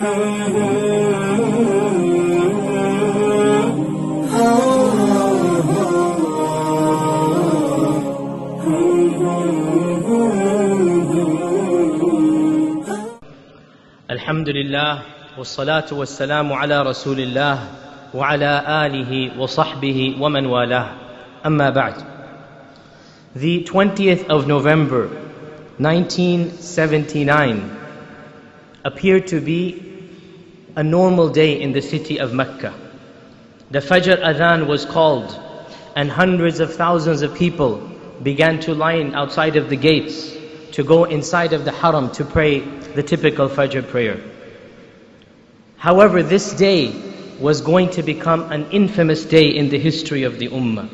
Alhamdulillah, wassalatu wassalamu ala rasulillah wa ala alihi wa sahbihi wa man walah. Amma ba'd. The 20th of November, 1979 appeared to be a normal day in the city of Mecca. The Fajr Adhan was called and hundreds of thousands of people began to line outside of the gates to go inside of the Haram to pray the typical Fajr prayer. However, this day was going to become an infamous day in the history of the Ummah.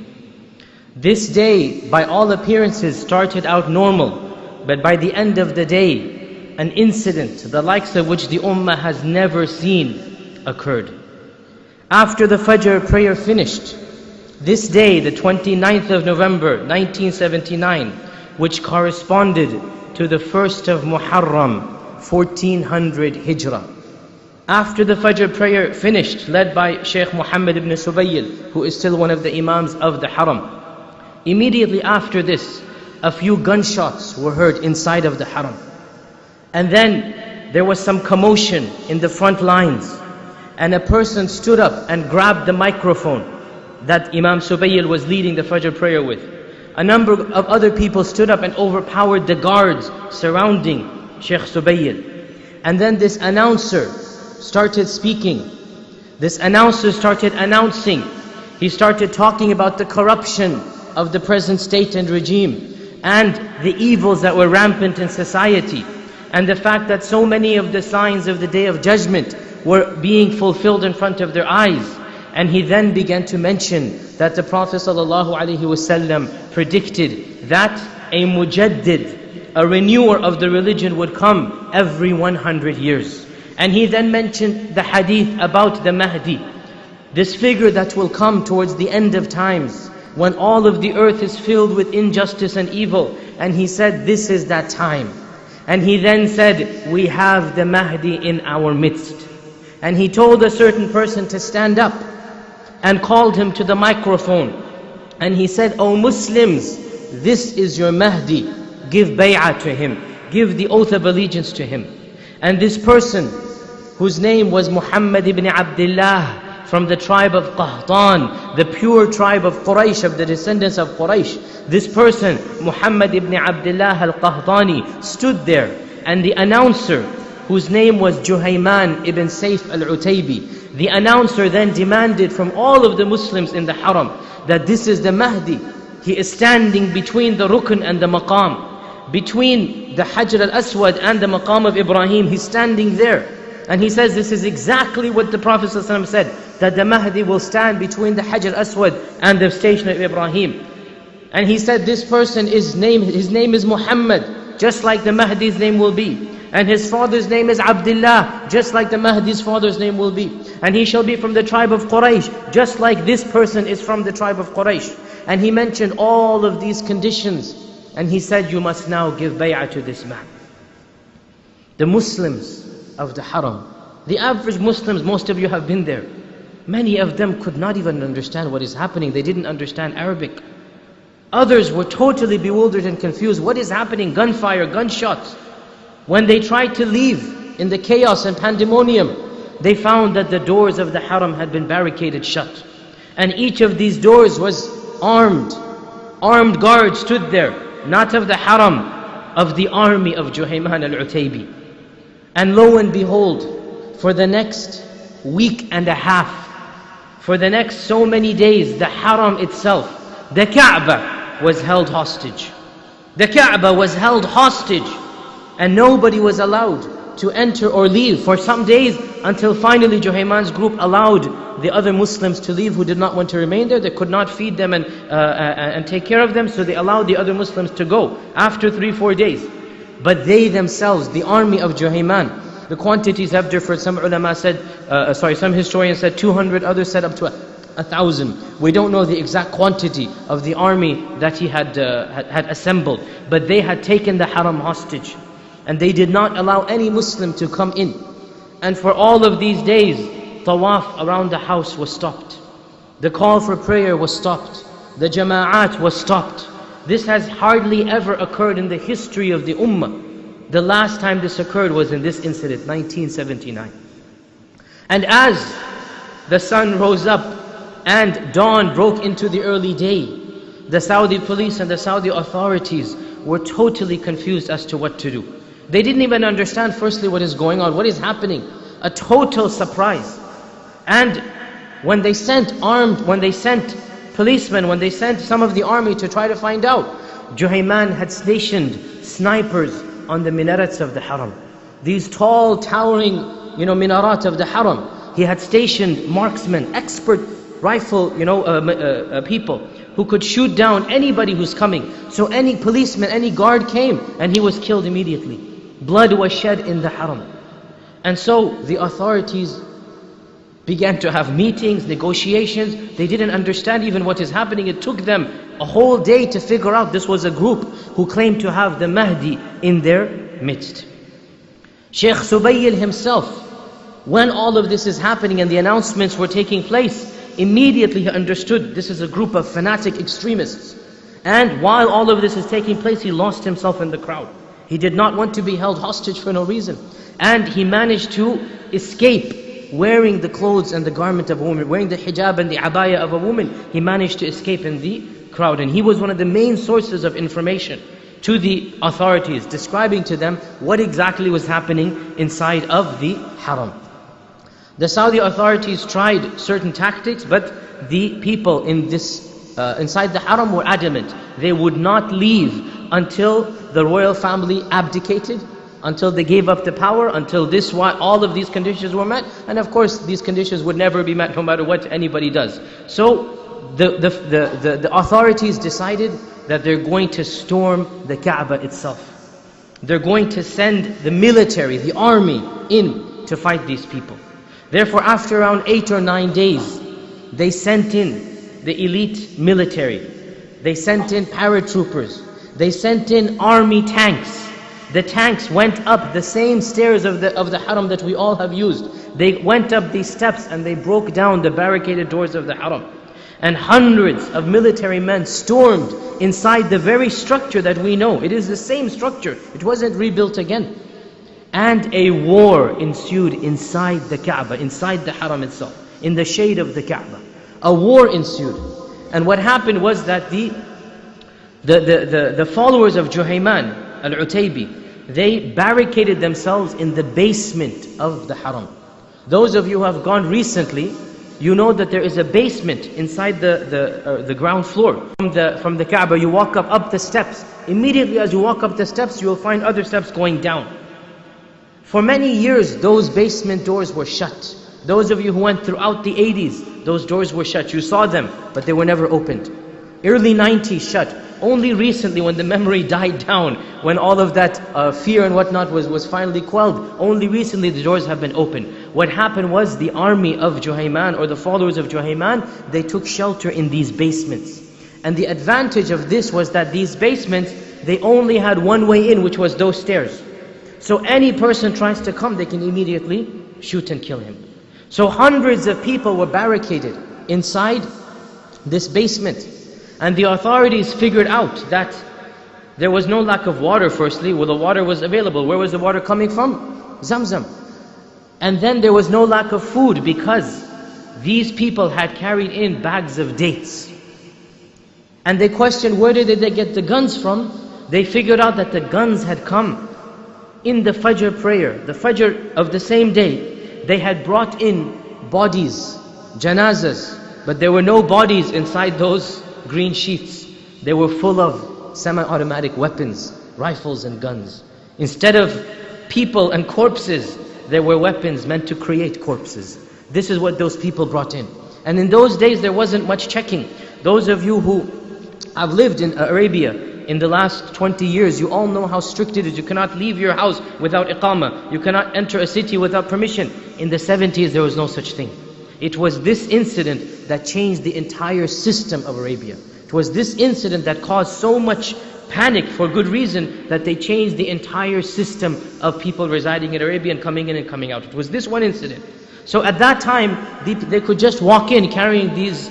This day, by all appearances, started out normal, but by the end of the day, an incident, the likes of which the Ummah has never seen, occurred. After the Fajr prayer finished, this day, the 29th of November, 1979, which corresponded to the 1st of Muharram, 1400 Hijrah. After the Fajr prayer finished, led by Shaykh Muhammad ibn Subayl, who is still one of the Imams of the Haram, immediately after this, a few gunshots were heard inside of the Haram. And then there was some commotion in the front lines, and a person stood up and grabbed the microphone that Imam Subayl was leading the Fajr prayer with. A number of other people stood up and overpowered the guards surrounding Shaykh Subayl. And then this announcer started speaking. This announcer started announcing. He started talking about the corruption of the present state and regime, and the evils that were rampant in society, and the fact that so many of the signs of the Day of Judgment were being fulfilled in front of their eyes. And he then began to mention that the Prophet ﷺ predicted that a mujaddid, a renewer of the religion, would come every 100 years. And he then mentioned the hadith about the Mahdi, this figure that will come towards the end of times, when all of the earth is filled with injustice and evil. And he said, this is that time. And he then said, we have the Mahdi in our midst. And he told a certain person to stand up and called him to the microphone. And he said, O Muslims, this is your Mahdi. Give bay'ah to him. Give the oath of allegiance to him. And this person, whose name was Muhammad ibn Abdullah, from the tribe of Qahtan, the pure tribe of Quraysh, of the descendants of Quraysh. This person, Muhammad ibn Abdullah al-Qahtani, stood there, and the announcer, whose name was Juhayman ibn Sayf al-Utaybi, the announcer then demanded from all of the Muslims in the Haram that this is the Mahdi. He is standing between the Rukn and the Maqam, between the Hajar al-Aswad and the Maqam of Ibrahim. He's standing there. And he says this is exactly what the Prophet ﷺ said, that the Mahdi will stand between the Hajar al-Aswad and the station of Ibrahim. And he said this person, his name is Muhammad, just like the Mahdi's name will be. And his father's name is Abdullah, just like the Mahdi's father's name will be. And he shall be from the tribe of Quraysh, just like this person is from the tribe of Quraysh. And he mentioned all of these conditions. And he said, you must now give bay'ah to this man. The Muslims of the Haram, the average Muslims, most of you have been there. Many of them could not even understand what is happening. They didn't understand Arabic. Others were totally bewildered and confused. What is happening? Gunfire, gunshots. When they tried to leave in the chaos and pandemonium, they found that the doors of the Haram had been barricaded shut. And each of these doors was armed. Armed guards stood there, not of the Haram, of the army of Juhayman al-Utaybi. And lo and behold, for the next week and a half, for the next so many days, the Haram itself, the Kaaba, was held hostage. The Kaaba was held hostage, and nobody was allowed to enter or leave for some days, until finally Juhayman's group allowed the other Muslims to leave who did not want to remain there. They could not feed them and take care of them, so they allowed the other Muslims to go after 3-4 days. But they themselves, the army of Juhayman, the quantities have differed. Some ulama said, some historians said 200, others said up to 1,000. We don't know the exact quantity of the army that he had assembled, but they had taken the Haram hostage, and they did not allow any Muslim to come in. And for all of these days, tawaf around the house was stopped. The call for prayer was stopped. The jama'at was stopped. This has hardly ever occurred in the history of the ummah. The last time this occurred was in this incident, 1979. And as the sun rose up and dawn broke into the early day, the Saudi police and the Saudi authorities were totally confused as to what to do. They didn't even understand firstly what is going on, what is happening. A total surprise. And when they sent policemen, when they sent some of the army to try to find out, Juhayman had stationed snipers on the minarets of the haram. These tall, towering, minarat of the haram. He had stationed marksmen, expert rifle, people who could shoot down anybody who's coming. So any policeman, any guard came and he was killed immediately. Blood was shed in the haram. And so the authorities began to have meetings, negotiations. They didn't understand even what is happening. It took them a whole day to figure out this was a group who claimed to have the Mahdi in their midst. Sheikh Subayl himself, when all of this is happening and the announcements were taking place, immediately he understood this is a group of fanatic extremists. And while all of this is taking place, he lost himself in the crowd. He did not want to be held hostage for no reason. And he managed to escape wearing the clothes and the garment of a woman, wearing the hijab and the abaya of a woman. He managed to escape in the crowd. And he was one of the main sources of information to the authorities, describing to them what exactly was happening inside of the haram. The Saudi authorities tried certain tactics, but the people in inside the haram were adamant. They would not leave until the royal family abdicated, until they gave up the power, until all of these conditions were met. And of course, these conditions would never be met no matter what anybody does. So the authorities decided that they're going to storm the Kaaba itself. They're going to send the military, the army, in to fight these people. Therefore, after around 8 or 9 days, they sent in the elite military. They sent in paratroopers. They sent in army tanks. The tanks went up the same stairs of the haram that we all have used. They went up these steps and they broke down the barricaded doors of the haram. And hundreds of military men stormed inside the very structure that we know. It is the same structure. It wasn't rebuilt again. And a war ensued inside the Kaaba, inside the haram itself, in the shade of the Kaaba. A war ensued. And what happened was that the followers of Juhayman al-Utaybi, they barricaded themselves in the basement of the haram. Those of you who have gone recently, you know that there is a basement inside the ground floor. From the Kaaba, you walk up the steps. Immediately as you walk up the steps, you will find other steps going down. For many years, those basement doors were shut. Those of you who went throughout the 80s, those doors were shut. You saw them, but they were never opened. Early 90s shut. Only recently, when the memory died down, when all of that fear and whatnot was finally quelled, only recently the doors have been opened. What happened was the army of Juhayman, or the followers of Juhayman, they took shelter in these basements. And the advantage of this was that these basements, they only had one way in, which was those stairs. So any person tries to come, they can immediately shoot and kill him. So hundreds of people were barricaded inside this basement. And the authorities figured out that there was no lack of water firstly. Well, the water was available. Where was the water coming from? Zamzam. And then there was no lack of food because these people had carried in bags of dates. And they questioned, where did they get the guns from? They figured out that the guns had come in the Fajr prayer, the Fajr of the same day. They had brought in bodies, janazas, but there were no bodies inside those green sheets. They were full of semi-automatic weapons, rifles and guns. Instead of people and corpses, there were weapons meant to create corpses. This is what those people brought in. And in those days there wasn't much checking. Those of you who have lived in Arabia in the last 20 years, you all know how strict it is. You cannot leave your house without iqamah. You cannot enter a city without permission. In the 70s there was no such thing. It was this incident that changed the entire system of Arabia. It was this incident that caused so much panicked for good reason that they changed the entire system of people residing in Arabia and coming in and coming out. It was this one incident. So at that time, they could just walk in carrying these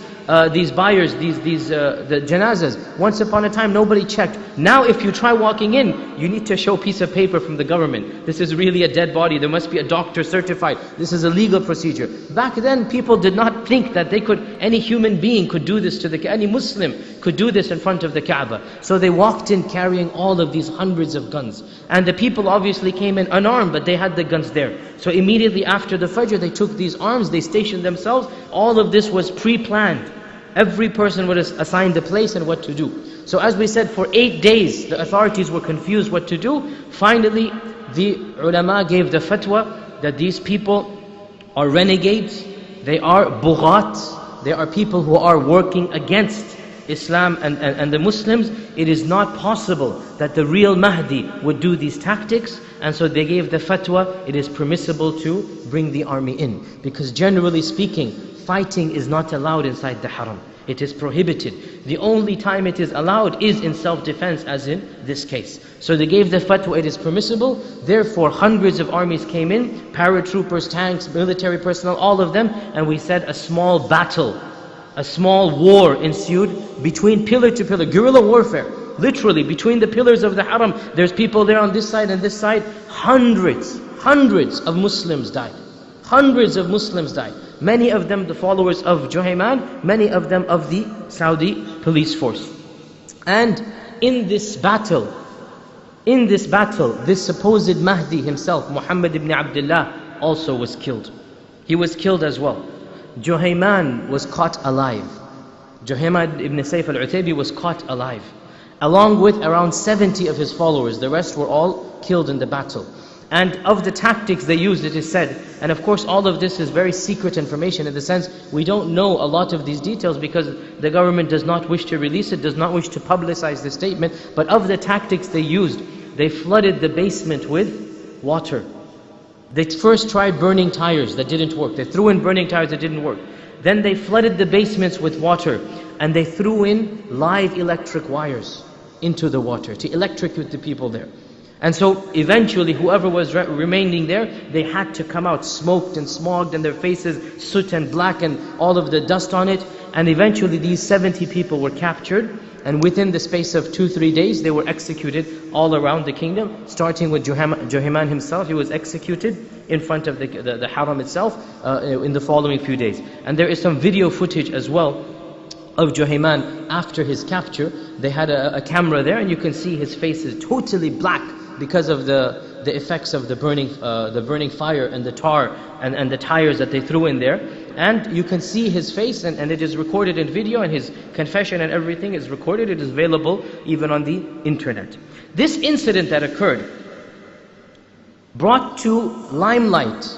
buyers, the janazas. Once upon a time, nobody checked. Now if you try walking in, you need to show a piece of paper from the government. This is really a dead body. There must be a doctor certified. This is a legal procedure. Back then, people did not think that any human being could do this any Muslim could do this in front of the Kaaba. So they walked in carrying all of these hundreds of guns. And the people obviously came in unarmed, but they had the guns there. So immediately after the Fajr, they took these arms, they stationed themselves. All of this was pre-planned. Every person was assigned a place and what to do. So as we said, for 8 days, the authorities were confused what to do. Finally, the ulama gave the fatwa that these people are renegades, they are bughat, they are people who are working against Islam and the Muslims. It is not possible that the real Mahdi would do these tactics. And so they gave the fatwa, it is permissible to bring the army in. Because generally speaking, fighting is not allowed inside the haram. It is prohibited. The only time it is allowed is in self-defense, as in this case. So they gave the fatwa, it is permissible. Therefore, hundreds of armies came in, paratroopers, tanks, military personnel, all of them. And we said a small battle, a small war ensued between pillar to pillar, guerrilla warfare. Literally, between the pillars of the haram, there's people there on this side and this side. Hundreds of Muslims died. Hundreds of Muslims died. Many of them the followers of Juhayman, many of them of the Saudi police force. And in this battle, this supposed Mahdi himself, Muhammad ibn Abdullah, also was killed. He was killed as well. Juhayman was caught alive. Juhayman ibn Sayf al-Utaybi was caught alive, along with around 70 of his followers. The rest were all killed in the battle. And of the tactics they used, it is said, and of course all of this is very secret information in the sense we don't know a lot of these details because the government does not wish to release it, does not wish to publicize the statement. But of the tactics they used, they flooded the basement with water. They first tried burning tires, that didn't work. They threw in burning tires, that didn't work. Then they flooded the basements with water, and they threw in live electric wires into the water to electrocute the people there. And so eventually whoever was remaining there, they had to come out smoked and smogged, and their faces soot and black and all of the dust on it. And eventually these 70 people were captured, and within the space of 2-3 days they were executed all around the kingdom, starting with Juhayman himself. He was executed in front of the haram itself in the following few days. And there is some video footage as well of Juhayman after his capture. They had a camera there, and you can see his face is totally black because of the effects of the burning fire and the tar and the tires that they threw in there. And you can see his face, and it is recorded in video, and his confession and everything is recorded. It is available even on the internet. This incident that occurred brought to limelight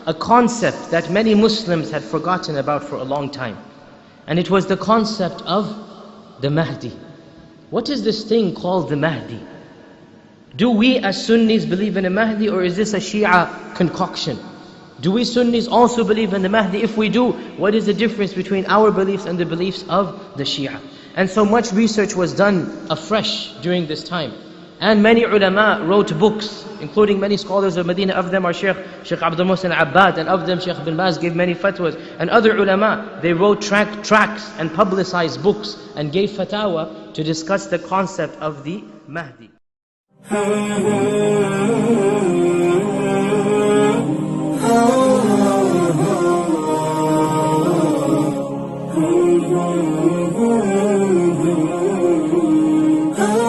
a concept that many Muslims had forgotten about for a long time. And it was the concept of the Mahdi. What is this thing called the Mahdi? Do we as Sunnis believe in a Mahdi, or is this a Shia concoction? Do we Sunnis also believe in the Mahdi? If we do, what is the difference between our beliefs and the beliefs of the Shia? And so much research was done afresh during this time. And many ulama wrote books, including many scholars of Medina. Of them are Sheikh Abdul Muhsin Abbad, and of them Sheikh bin Baz gave many fatwas. And other ulama, they wrote tracts and publicized books and gave fatwa to discuss the concept of the Mahdi. Oh